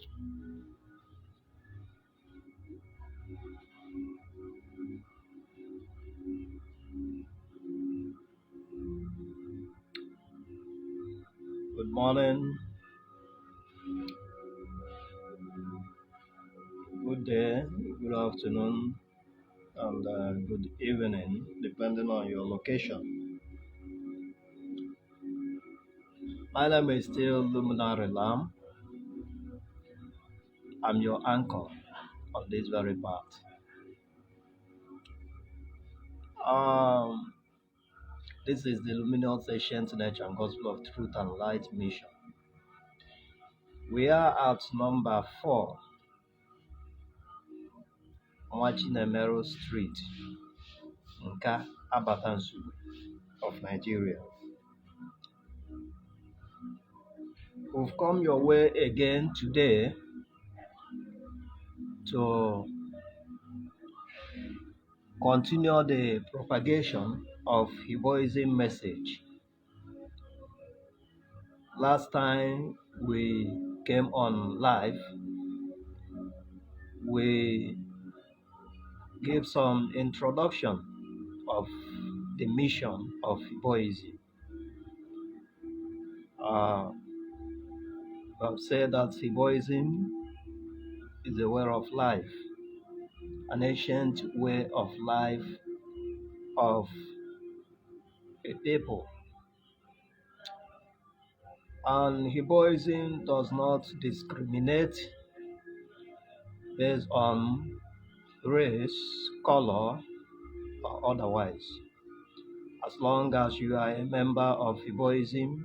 Good morning, good day, good afternoon, and good evening, depending on your location. My name is still Luminary Lam. I'm your anchor on this very path. Um, this is the Luminous Ancient Nature and Gospel of Truth and Light mission. We are at number 4, Mwachinemero Street, Nka, Abatansu of Nigeria. We've come your way again today to continue the propagation of Heboism message. Last time we came on live, we gave some introduction of the mission of Heboism. We have said that Heboism is a way of life, an ancient way of life of a people. And Heboism does not discriminate based on race, color, or otherwise. As long as you are a member of Heboism,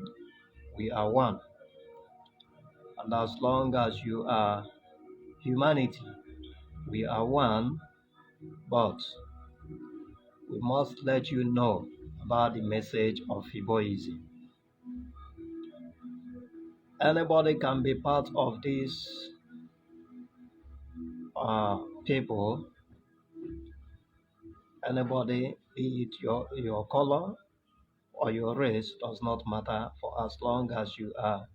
we are one. And as long as you are humanity, we are one. But we must let you know about the message of Heboism. Anybody can be part of this people. Anybody, be it your color or your race, does not matter. For as long as you are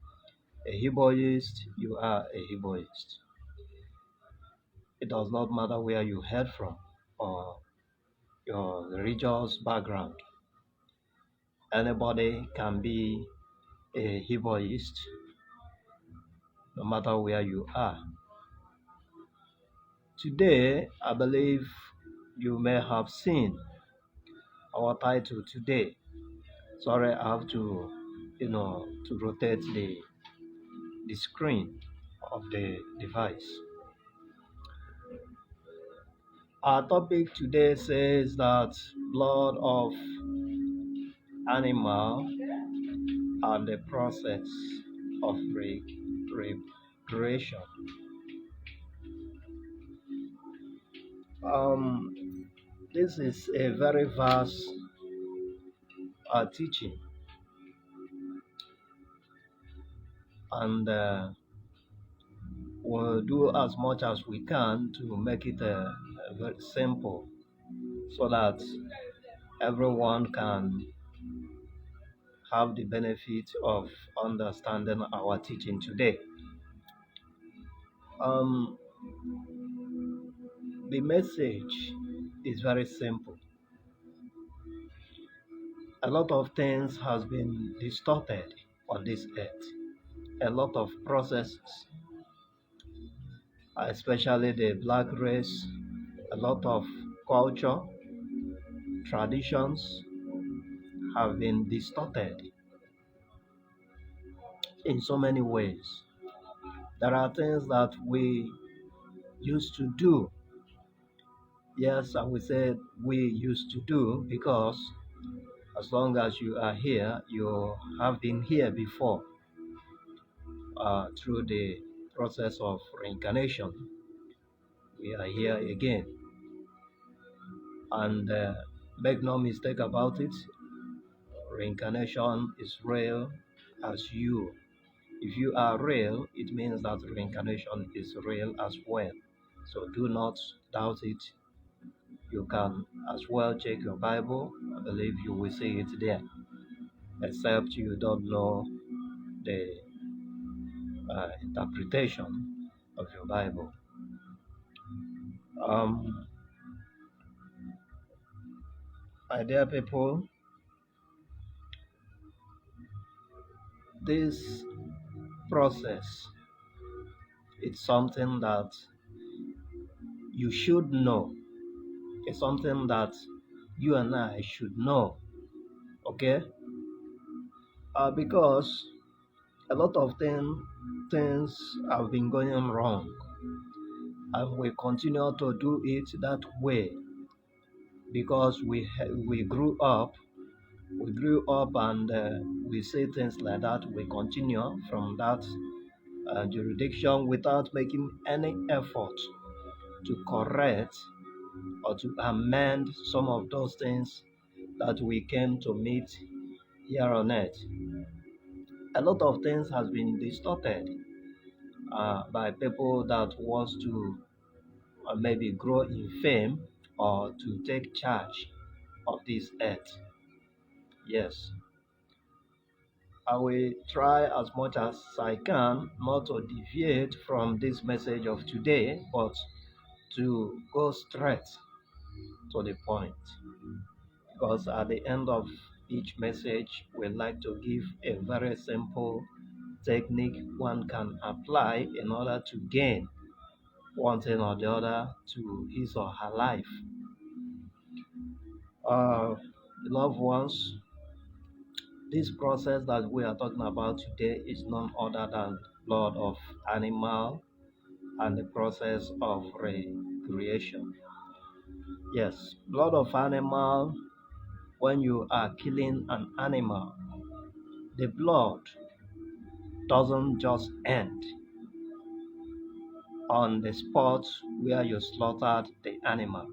a Heboist, you are a Heboist. It does not matter where you head from or your religious background. Anybody can be a Heboist, no matter where you are. Today, I believe you may have seen our title today. Sorry, I have to rotate the screen of the device. Our topic today says that blood of animal and the process of recreation. This is a very vast teaching, and we'll do as much as we can to make it very simple so that everyone can have the benefit of understanding our teaching today. Um, the message is very simple. A lot of things has been distorted on this earth. A lot of processes, especially the black race, a lot of culture, traditions have been distorted in so many ways. There are things that we used to do. Yes, I will say we used to do because as long as you are here, you have been here before through the process of reincarnation. We are here again. And make no mistake about it, reincarnation is real as you. If you are real, it means that reincarnation is real as well. So do not doubt it. You can as well check your Bible. I believe you will see it there, except you don't know the interpretation. of your Bible. Um, my dear people, this process is something that you should know. It's something that you and I should know, okay? Because a lot of things have been going wrong, and we continue to do it that way because we grew up, and we say things like that. We continue from that jurisdiction without making any effort to correct or to amend some of those things that we came to meet here on earth. A lot of things has been distorted by people that wants to maybe grow in fame or to take charge of this earth. Yes, I will try as much as I can not to deviate from this message of today, but to go straight to the point. Because at the end of each message, we like to give a very simple technique one can apply in order to gain one thing or the other to his or her life. Uh, Loved ones, this process that we are talking about today is none other than blood of animal and the process of recreation. Yes, blood of animal, when you are killing an animal, the blood doesn't just end on the spot where you slaughtered the animal.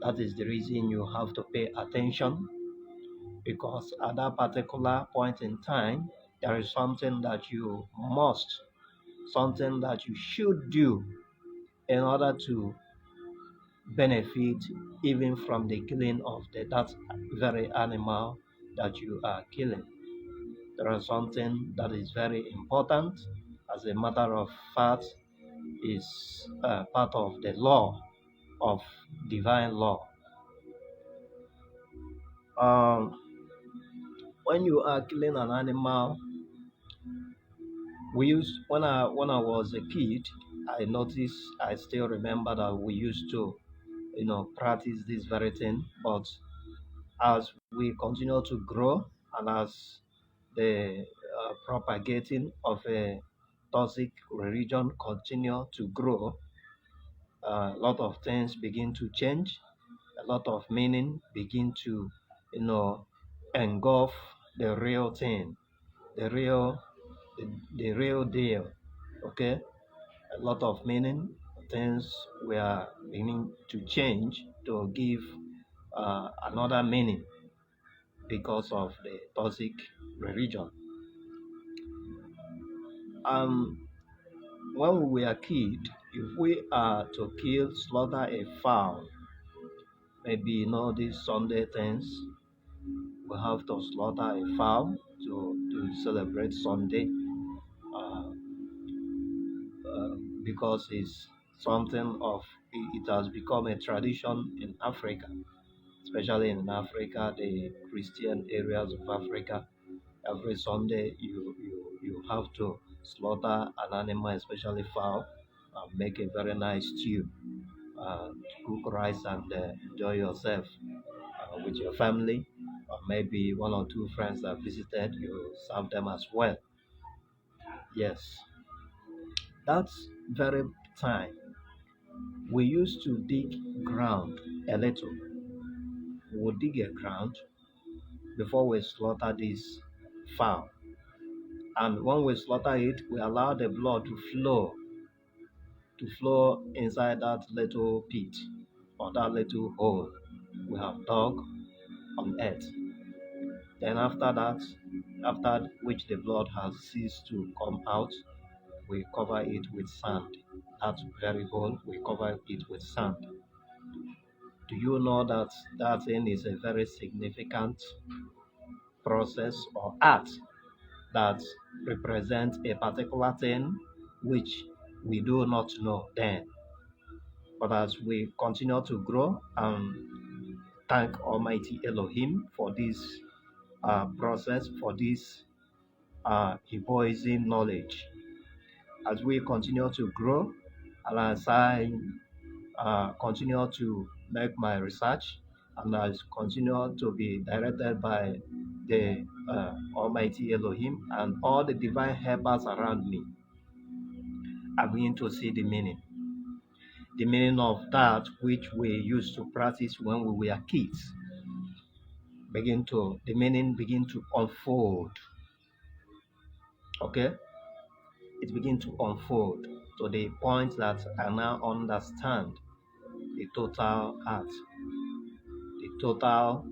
That is the reason you have to pay attention, because at that particular point in time, there is something that you must, something that you should do in order to benefit even from the killing of that very animal that you are killing. There is something that is very important. As a matter of fact, is part of the law of divine law. Um, when you are killing an animal, we used when I was a kid, I still remember that we used to, practice this very thing. But as we continue to grow, and as the propagating of a toxic religion continue to grow, a lot of things begin to change. A lot of meaning begin to, engulf the real thing, the real, the real deal. Okay, a lot of meaning, things were beginning to change to give another meaning because of the toxic religion. Um, when we were kid, if we are to slaughter a fowl, maybe these Sunday things, we have to slaughter a fowl to celebrate Sunday, uh, uh, because it's something of it has become a tradition in Africa, especially in Africa, the Christian areas of Africa. Every Sunday, you have to slaughter an animal, especially fowl, and make a very nice stew, cook rice, and enjoy yourself with your family, or maybe one or two friends that visited, you serve them as well. Yes, that's very time. We used to dig ground a little. We would dig a ground before we slaughter this fowl. And when we slaughter it, we allow the blood to flow inside that little pit or that little hole we have dug on earth. Then after that, after which the blood has ceased to come out, we cover it with sand. That very hole, we cover it with sand. Do you know that that thing is a very significant process or act that represents a particular thing which we do not know then. But as we continue to grow and thank Almighty Elohim for this process, for this Hebraism knowledge, as we continue to grow, and as I continue to make my research, and as continue to be directed by the Almighty Elohim and all the divine helpers around me, I begin to see the meaning. The meaning of that which we used to practice when we were kids. The meaning begin to unfold. Okay? It begin to unfold to the point that I now understand the total art. The total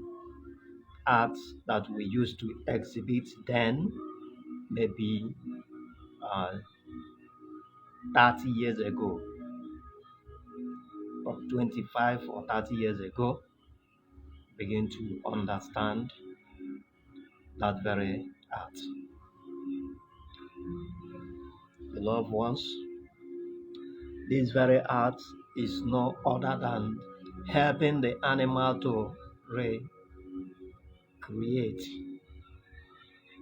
art that we used to exhibit then, maybe uh, 30 years ago, or 25 or 30 years ago, begin to understand that very art. Beloved ones, this very art is no other than helping the animal to recreate.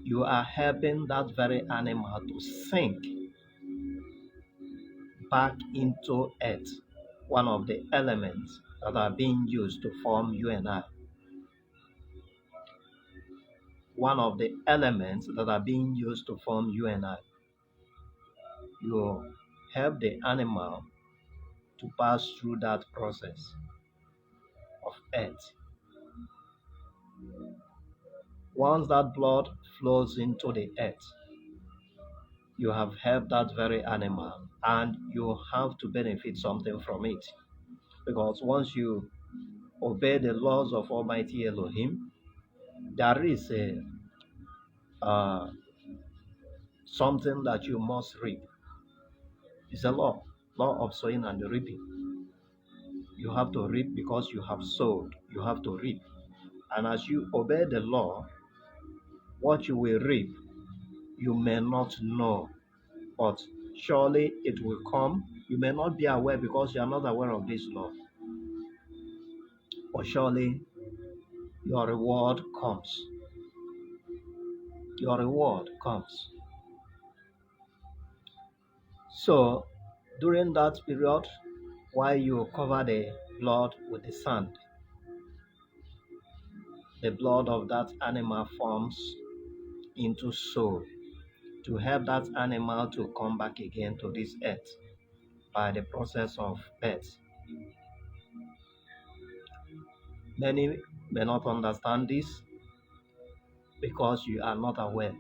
You are helping that very animal to sink back into earth, one of the elements that are being used to form you and I. One of the elements that are being used to form you and I. You help the animal to pass through that process of earth. Once that blood flows into the earth, you have helped that very animal and you have to benefit something from it. Because once you obey the laws of Almighty Elohim, there is a something that you must reap. It's a law of sowing and reaping. You have to reap because you have sowed. You have to reap. And as you obey the law, what you will reap, you may not know, but surely it will come. You may not be aware because you are not aware of this law, but surely your reward comes. Your reward comes. So, during that period, while you cover the blood with the sand, the blood of that animal forms into soul to help that animal to come back again to this earth by the process of birth. Many may not understand this because you are not aware.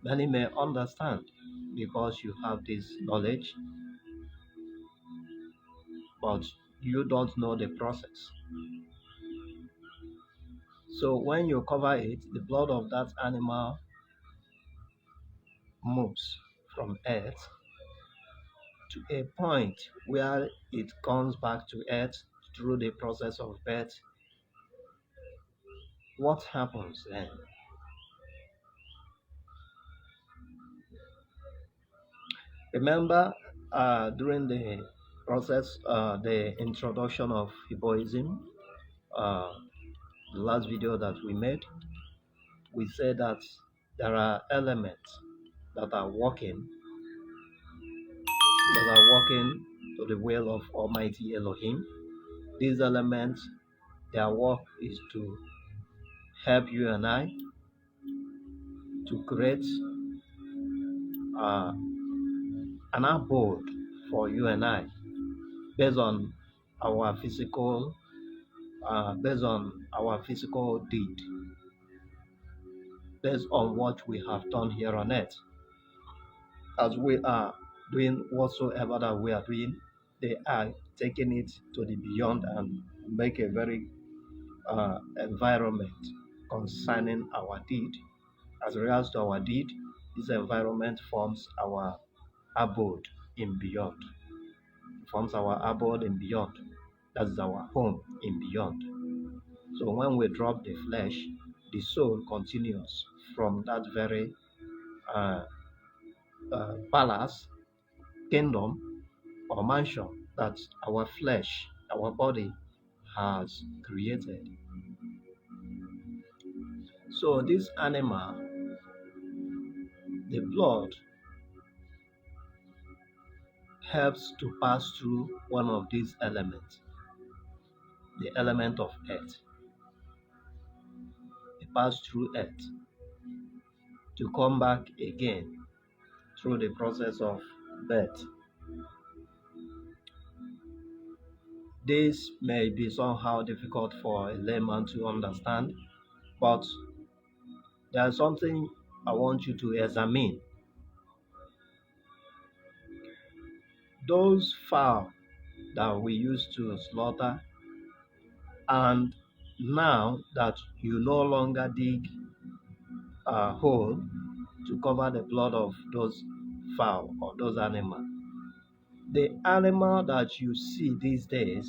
Many may understand because you have this knowledge, but you don't know the process. So when you cover it, the blood of that animal moves from earth to a point where it comes back to earth through the process of birth. What happens then? Remember, during the process, the introduction of Hebraism, the last video that we made, we said that there are elements that are working to the will of Almighty Elohim. These elements, their work is to help you and I to create an abode for you and I based on our physical deed, based on what we have done here on earth. As we are doing whatsoever that we are doing, they are taking it to the beyond and make a very environment concerning our deed. As regards to our deed, this environment forms our abode in beyond. It forms our abode in beyond. That is our home in beyond. So when we drop the flesh, the soul continues from that very palace kingdom or mansion that our flesh, our body has created. So this animal, the blood helps to pass through one of these elements, the element of earth. It passed through earth to come back again through the process of birth. This may be somehow difficult for a layman to understand, but there's something I want you to examine. Those fowl that we used to slaughter, and now that you no longer dig a hole to cover the blood of those fowl or those animals, the animal that you see these days,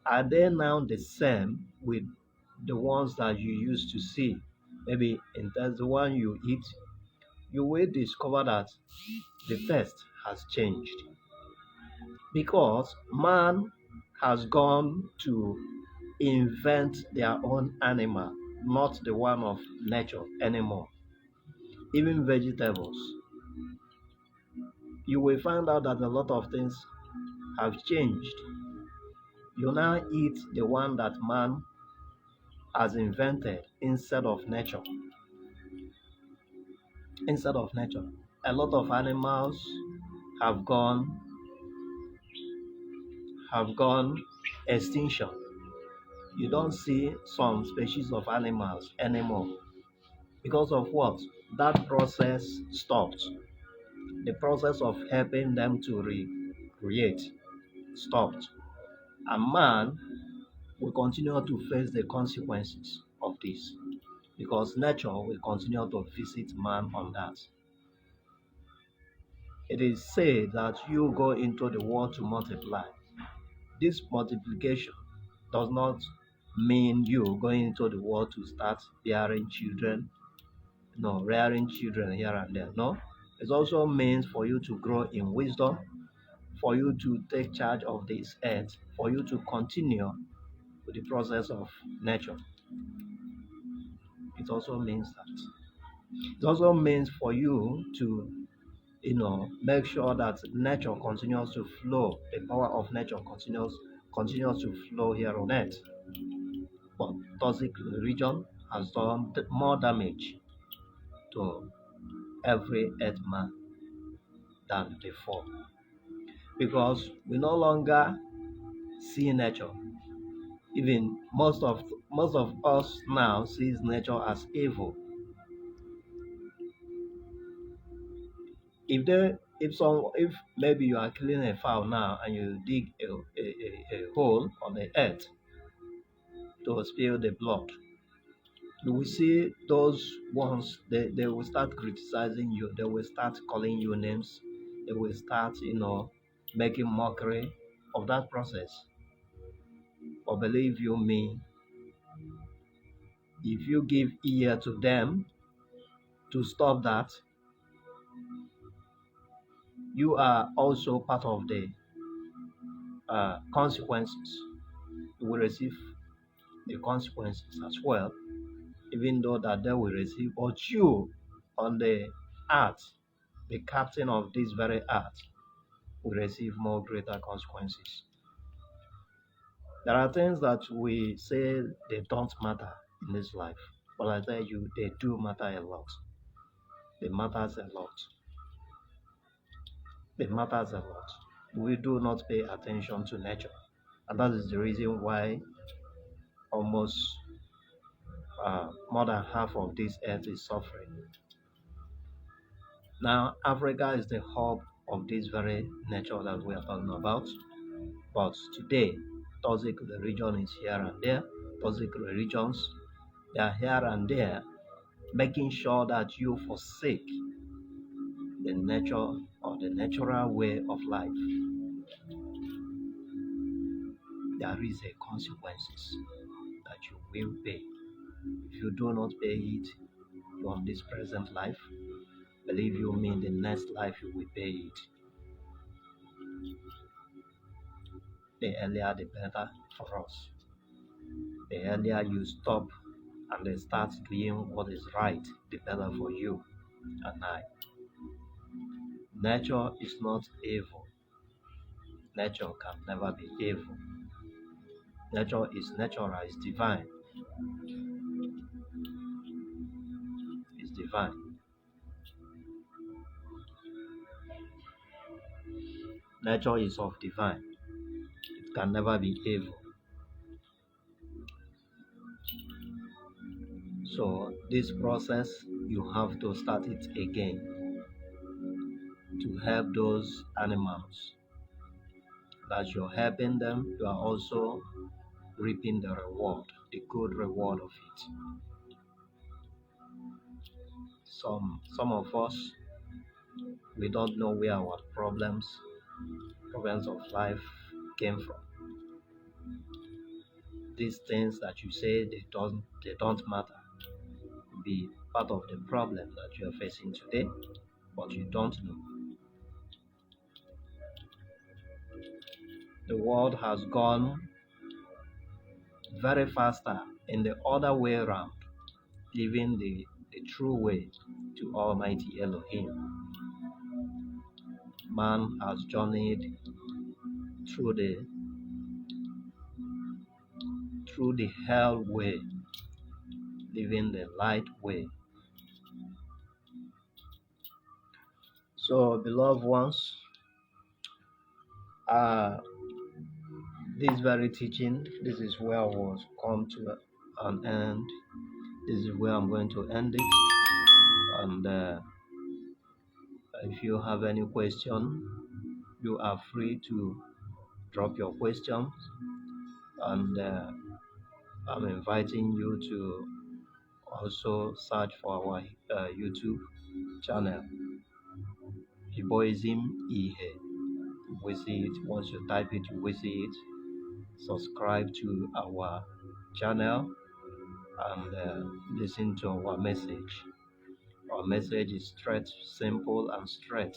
are they now the same with the ones that you used to see? Maybe in the one you eat, you will discover that the taste has changed because man has gone to invent their own animal, not the one of nature anymore. Even vegetables, you will find out that a lot of things have changed. You now eat the one that man has invented instead of nature. Instead of nature, a lot of animals have gone have gone extinction. You don't see some species of animals anymore because of what? That process stopped. The process of helping them to recreate stopped. And man will continue to face the consequences of this because nature will continue to visit man on that. It is said that you go into the world to multiply. This multiplication does not mean you going into the world to start bearing children, no, rearing children here and there. No, it also means for you to grow in wisdom, for you to take charge of this earth, for you to continue with the process of nature. It also means that. It also means for you to, make sure that nature continues to flow. The power of nature continues to flow here on earth. But toxic religion has done more damage to every earthman than before because we no longer see nature. Even most of us now sees nature as evil. If maybe you are killing a fowl now and you dig a hole on the earth to spill the blood, you will see those ones, they will start criticizing you, they will start calling you names, they will start, making mockery of that process. But believe you me, if you give ear to them to stop that, you are also part of the consequences. You will receive the consequences as well, even though that they will receive, but you on the earth, the captain of this very earth, will receive more greater consequences. There are things that we say they don't matter in this life, but I tell you, they do matter a lot. They matters a lot. It matters a lot. We do not pay attention to nature, and that is the reason why almost more than half of this earth is suffering. Now, Africa is the hub of this very nature that we are talking about. But today, toxic religion is here and there. Toxic religions, they are here and there, making sure that you forsake the nature or the natural way of life. There is a consequences that you will pay. If you do not pay it on this present life, believe you me, in the next life you will pay it. The earlier the better for us. The earlier you stop and then start doing what is right, the better for you and I. Nature is not evil. Nature can never be evil. Nature is natural, it's divine. It's divine. Nature is of divine. It can never be evil. So this process, you have to start it again to help those animals. That you're helping them, you are also reaping the reward, the good reward of it. Some of us, we don't know where our problems of life came from. These things that you say they don't matter be part of the problem that you are facing today, but you don't know. The world has gone very faster in the other way around, leaving the true way to Almighty Elohim. Man has journeyed through the hell way, leaving the light way. So, beloved ones, uh, this very teaching, this is where I was come to an end. This is where I'm going to end it. And if you have any question, you are free to drop your questions. And I'm inviting you to also search for our YouTube channel, Hiboism Ihe. You will see it. Once you type it, you will see it. Subscribe to our channel and listen to our message. Our message is straight, simple, and straight.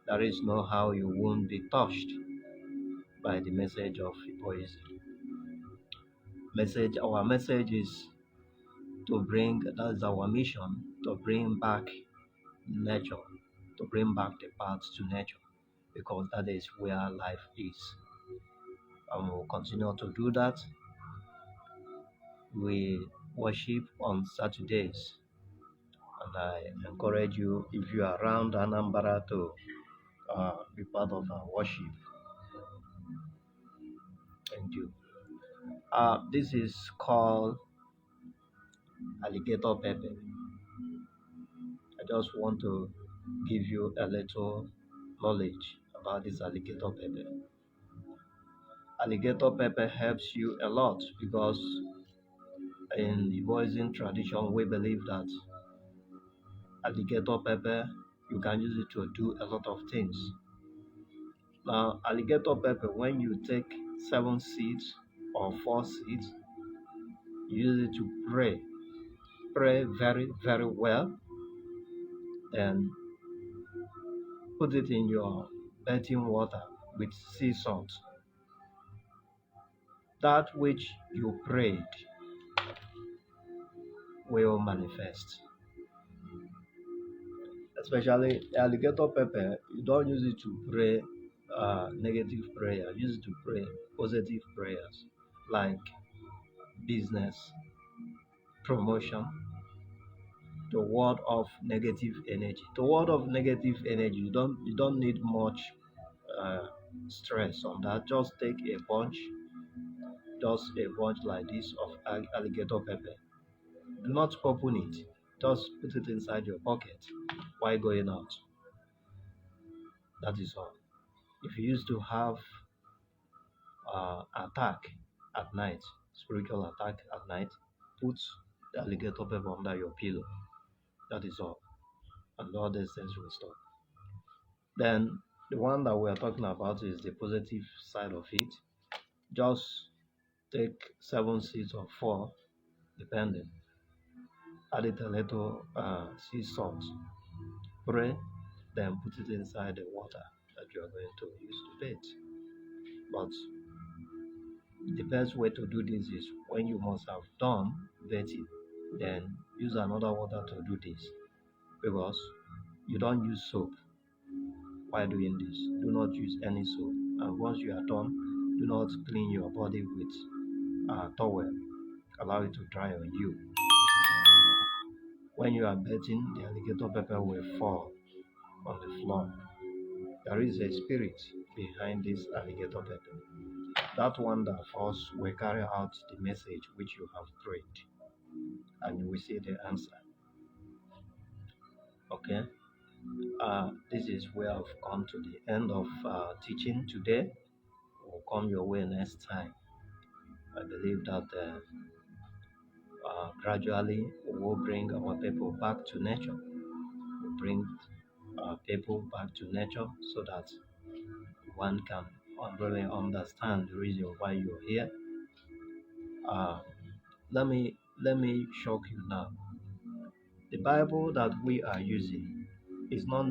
There is no how you won't be touched by the message of Hiboism. Our message is to bring, that's our mission, to bring back nature, to bring back the path to nature, because that is where life is. And we'll continue to do that. We worship on Saturdays, and I encourage you, if you are around Anambra, to be part of our worship. Thank you. This is called alligator pepper. I just want to give you a little knowledge about this alligator pepper. Alligator pepper helps you a lot because in the Voisin tradition, we believe that alligator pepper, you can use it to do a lot of things. Now, alligator pepper, when you take 7 seeds or 4 seeds, you use it to pray very, very well, then put it in your bathing water with sea salt. That which you prayed will manifest. Especially alligator pepper, you don't use it to pray negative prayer. Use it to pray positive prayers like business, promotion, the word of negative energy. The word of negative energy, you don't need much stress on that. Just take a bunch like this of alligator pepper. Do not open it. Just put it inside your pocket while going out. That is all. If you used to have attack at night, spiritual attack at night, put the alligator pepper under your pillow. That is all. And all these things will stop. Then the one that we are talking about is the positive side of it. Just take 7 seeds or 4, depending. Add it a little sea salt. Pray, then put it inside the water that you are going to use to bait. But the best way to do this is when you must have done baiting, then use another water to do this, because you don't use soap while doing this. Do not use any soap. And once you are done, do not clean your body with a towel. Allow it to dry on you. When you are baiting, the alligator pepper will fall on the floor. There is a spirit behind this alligator pepper. That one that falls will carry out the message which you have prayed, and you will see the answer. Okay. This is where I've come to the end of teaching today. Will come your way next time. I believe that gradually we will bring our people back to nature. We bring people back to nature so that one can really understand the reason why you're here. Uh, let me shock you now. The Bible that we are using is not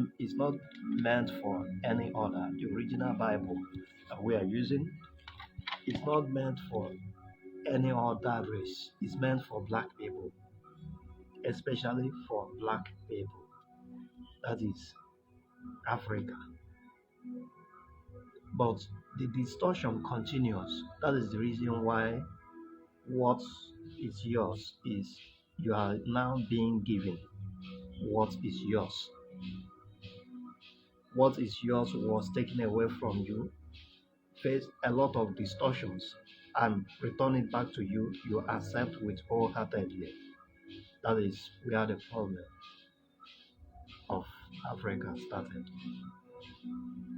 meant for any other. The original Bible that we are using is not meant for any other race. It's meant for black people, especially for black people. That is Africa. But the distortion continues. That is the reason why what is yours is you are now being given what is yours. What is yours was taken away from you, face a lot of distortions, and return it back to you, you accept with wholeheartedly. That is where the problem of Africa started.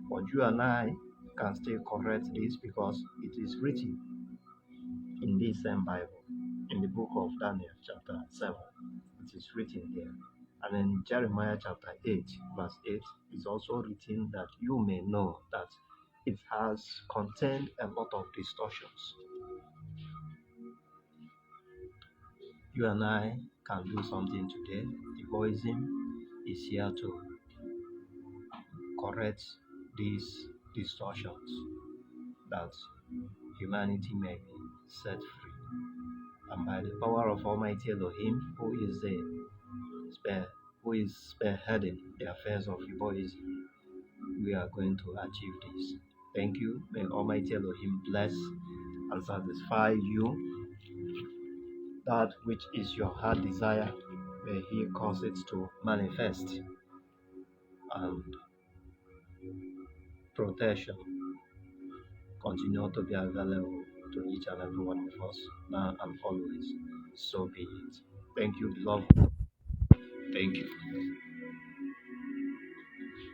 But you and I can still correct this because it is written in this same Bible, in the book of Daniel, chapter 7. It is written there. And in Jeremiah chapter 8, verse 8, it's also written that you may know that it has contained a lot of distortions. You and I can do something today. Egoism is here to correct these distortions that humanity may be set free. And by the power of Almighty Elohim, who is spearheading the affairs of Egoism, we are going to achieve this. Thank you. May Almighty Elohim bless and satisfy you. That which is your heart desire, may He cause it to manifest. And protection continue to be available to each and every one of us, now and always. So be it. Thank you, beloved. Thank you.